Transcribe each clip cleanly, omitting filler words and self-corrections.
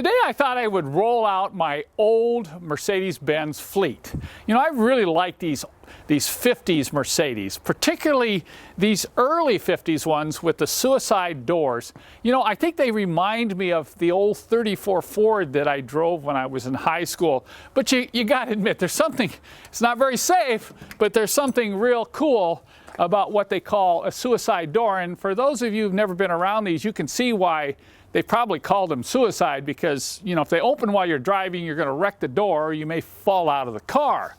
Today I thought I would roll out my old Mercedes-Benz fleet. You know, I really like these 50s Mercedes, particularly these early 50s ones with the suicide doors. You know, I think they remind me of the old 34 Ford that I drove when I was in high school. But you got to admit, there's something, it's not very safe, but there's something real cool about what they call a suicide door. And for those of you who've never been around these, you can see why they probably called them suicide, because, you know, if they open while you're driving, you're going to wreck the door, or you may fall out of the car.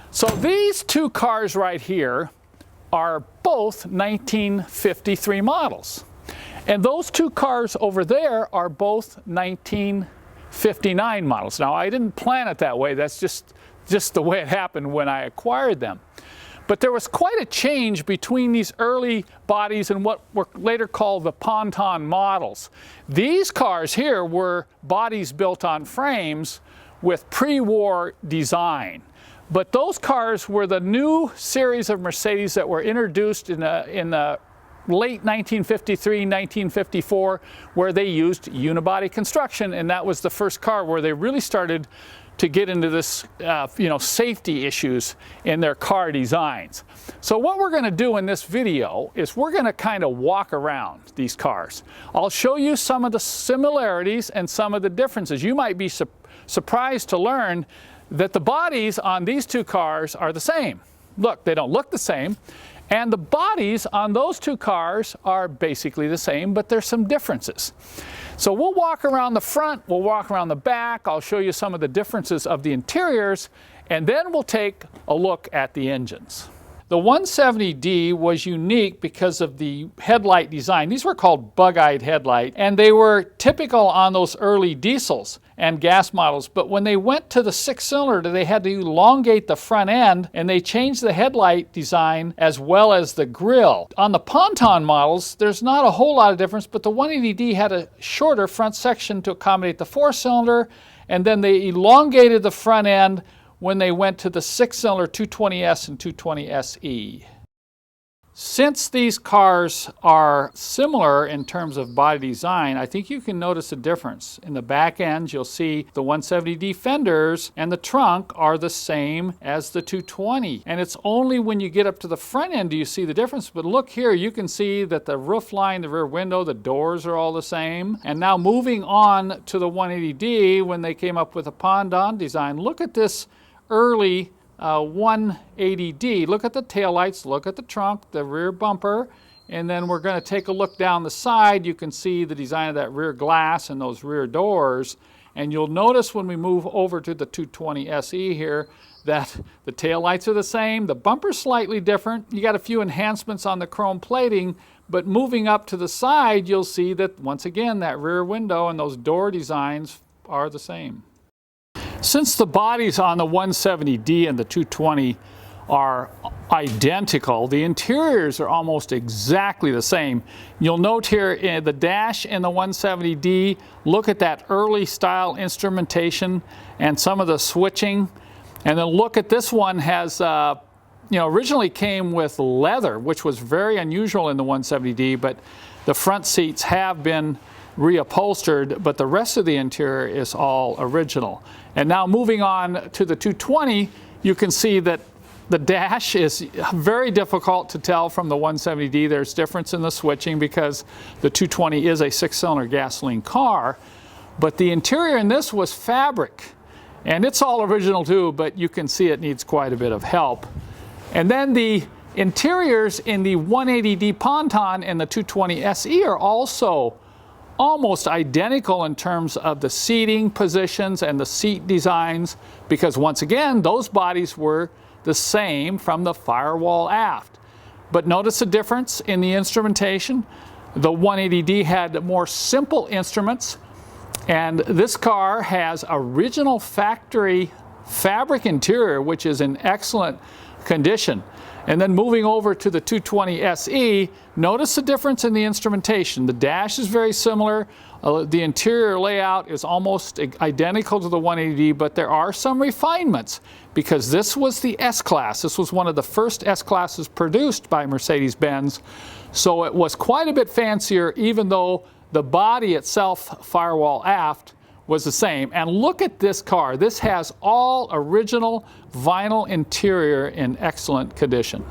So these two cars right here are both 1953 models. And those two cars over there are both 1959 models. Now, I didn't plan it that way. That's just the way it happened when I acquired them. But there was quite a change between these early bodies and what were later called the ponton models. These cars here were bodies built on frames with pre-war design. But those cars were the new series of Mercedes that were introduced in the late 1953, 1954, where they used unibody construction, and that was the first car where they really started to get into this, safety issues in their car designs. So what we're going to do in this video is we're going to kind of walk around these cars. I'll show you some of the similarities and some of the differences. You might be surprised to learn that the bodies on these two cars are the same. Look, they don't look the same. And the bodies on those two cars are basically the same, but there's some differences. So we'll walk around the front, we'll walk around the back, I'll show you some of the differences of the interiors, and then we'll take a look at the engines. The 170D was unique because of the headlight design. These were called bug-eyed headlight, and they were typical on those early diesels and gas models. But when they went to the six-cylinder, they had to elongate the front end, and they changed the headlight design as well as the grille. On the ponton models, there's not a whole lot of difference, but the 180D had a shorter front section to accommodate the four-cylinder, and then they elongated the front end when they went to the six-cylinder 220S and 220SE. Since these cars are similar in terms of body design, I think you can notice a difference. In the back end, you'll see the 170D fenders and the trunk are the same as the 220. And it's only when you get up to the front end do you see the difference. But look here, you can see that the roof line, the rear window, the doors are all the same. And now moving on to the 180D, when they came up with a ponton design, look at this early 180D. Look at the taillights, look at the trunk, the rear bumper, and then we're going to take a look down the side. You can see the design of that rear glass and those rear doors. And you'll notice when we move over to the 220SE here that the taillights are the same, the bumper's slightly different. You got a few enhancements on the chrome plating, but moving up to the side, you'll see that once again that rear window and those door designs are the same. Since the bodies on the 170D and the 220 are identical, the interiors are almost exactly the same. You'll note here in the dash in the 170D, look at that early style instrumentation and some of the switching. And then look at this one has, originally came with leather, which was very unusual in the 170D, but the front seats have been reupholstered, but the rest of the interior is all original. And now moving on to the 220, you can see that the dash is very difficult to tell from the 170D. There's difference in the switching because the 220 is a six-cylinder gasoline car, but the interior in this was fabric. And it's all original too, but you can see it needs quite a bit of help. And then the interiors in the 180D ponton and the 220SE are also almost identical in terms of the seating positions and the seat designs, because once again, those bodies were the same from the firewall aft. But notice the difference in the instrumentation. The 180D had more simple instruments, and this car has original factory fabric interior, which is in excellent condition. And then moving over to the 220SE, notice the difference in the instrumentation. The dash is very similar. The interior layout is almost identical to the 180D, but there are some refinements because this was the S-Class. This was one of the first S-Classes produced by Mercedes-Benz. So it was quite a bit fancier, even though the body itself, firewall aft, was the same. And look at this car. This has all original vinyl interior in excellent condition.